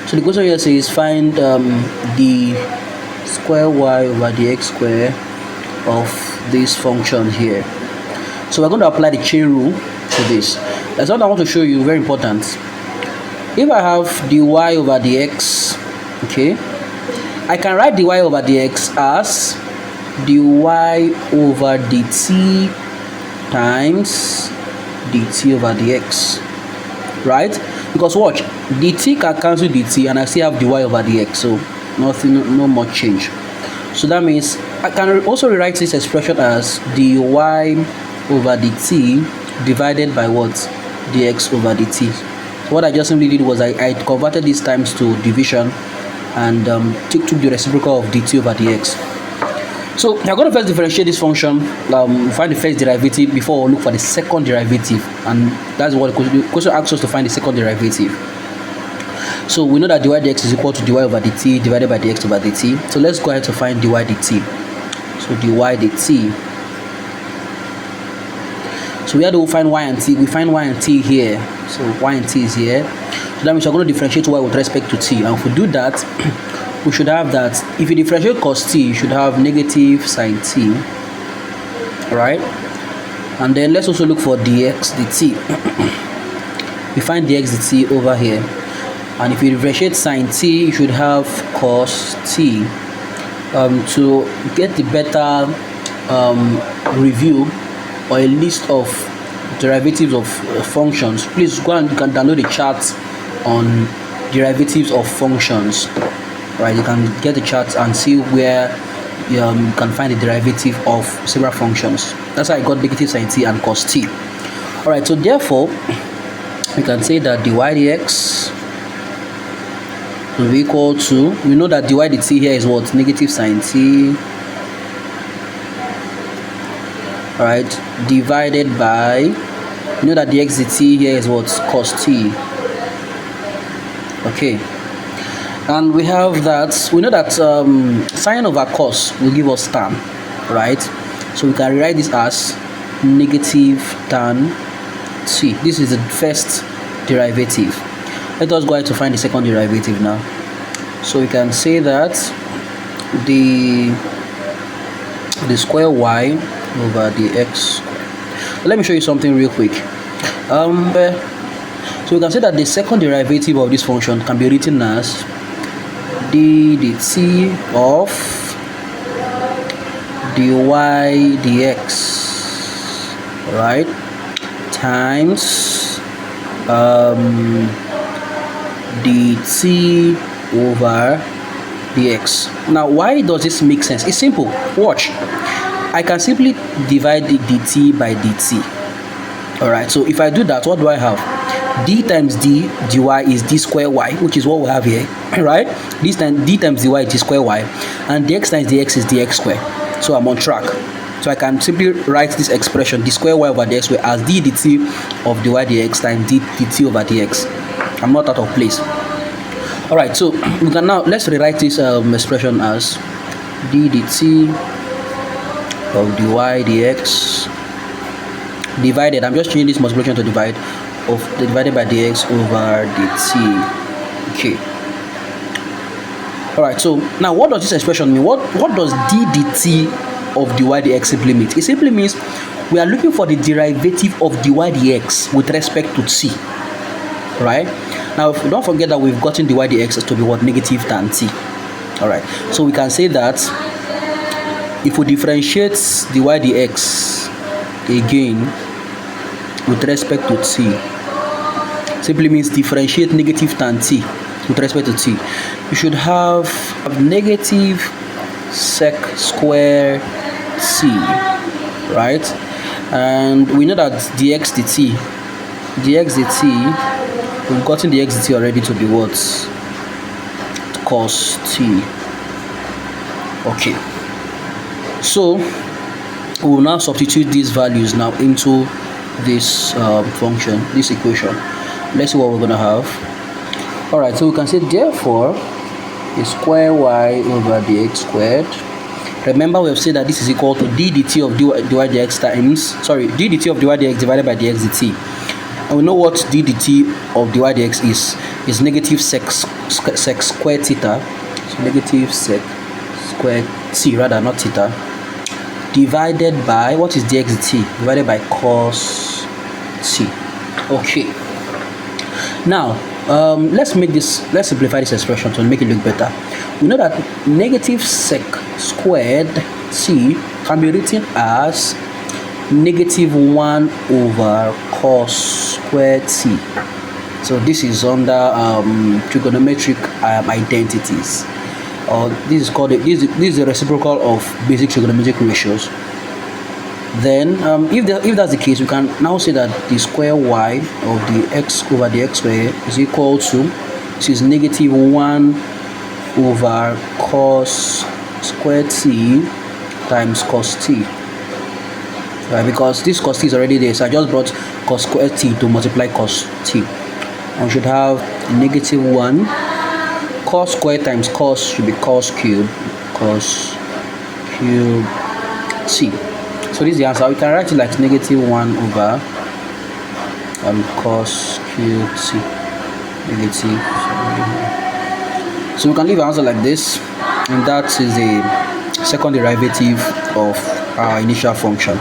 So the question here says find the square y over the x square of this function here. So we're going to apply the chain rule to this. That's what I want to show you, very important. If I have the y over the x, okay, I can write the y over the x as dy over dt times dt over dx, right? Because watch, dt can cancel dt and I still have dy over dx, so nothing, no more change. So that means I can also rewrite this expression as dy over dt divided by what? Dx over dt. So what I just simply did was I converted these times to division and took the reciprocal of dt over dx. So we are going to first differentiate this function, find the first derivative before we look for the second derivative, and that's what the question asks us to find the second derivative. So we know that dy dx is equal to dy over dt divided by dx over dt. So let's go ahead to find dy dt. So dy dt. So where do we find y and t? We find y and t here. So y and t is here. So that means we're going to differentiate y with respect to t. And if we do that, we should have that if you differentiate cos t, you should have negative sine t, right? And then let's also look for dx dt. We find dx dt over here, and if you differentiate sine t, you should have cos t. To get the better review or a list of derivatives of functions, please go and you can download the charts on derivatives of functions. Right, you can get the charts and see where you can find the derivative of several functions. That's how I got negative sine t and cos t. Alright, so therefore we can say that dy dx will be equal to, we know that dy dt here is what? Negative sine t, alright, divided by, we know that dx dt here is what? Cos t. Okay. And we have that, we know that sine over cos will give us tan, right? So we can rewrite this as negative tan t. This is the first derivative. Let us go ahead to find the second derivative now. So we can say that the square y over the x. Let me show you something real quick. So we can say that the second derivative of this function can be written as d dt of dy dx, right, times dt over dx. Now why does this make sense? It's simple. Watch, I can simply divide the dt by dt. Alright, so if I do that, what do I have? D times d dy is d square y, which is what we have here, right? This time d times dy is d square y, and dx times dx is dx square. So I'm on track. So I can simply write this expression d square y over dx square as d dt of dy dx times d dt over dx. I'm not out of place. Alright, so we can now, let's rewrite this expression as d dt of dy dx divided, I'm just changing this multiplication to divide, of the divided by dx over dt. Okay. Alright, so now what does this expression mean? What does d dt of dy dx simply mean? It simply means we are looking for the derivative of dy dx with respect to t. Right? Now don't forget that we've gotten dy dx to be what? Negative tan t. Alright, so we can say that if we differentiate dy dx again with respect to t, simply means differentiate negative tan t with respect to t, you should have negative sec square t, right? And we know that dx dt, we've gotten dx dt already to be what? Cos t. Okay, so we will now substitute these values now into this function, this equation. Let's see what we're gonna have. Alright, so we can say therefore the square y over dx squared. Remember we have said that this is equal to d dt of dy dx times, sorry, d dt of dy dx divided by dx dt. and we know what d dt of dy dx is negative sec squared theta. So negative sec squared t, rather, not theta, divided by what is dx dt, divided by cos t. Okay, now let's simplify this expression to make it look better. We know that negative sec squared t can be written as negative 1 over cos squared t. So this is under trigonometric identities, or this is called this is the reciprocal of basic trigonometric ratios. Then if that's the case, we can now say that the square y of the x over the x square is equal to, this is negative 1 over cos squared t times cos t, right? Because this cos t is already there, so I just brought cos squared t to multiply cos t, and we should have negative 1 cos squared times cos should be cos cube t. So this is the answer. We can write it like negative 1 over cos cube t negative. So we can leave our answer like this, and that is the second derivative of our initial function.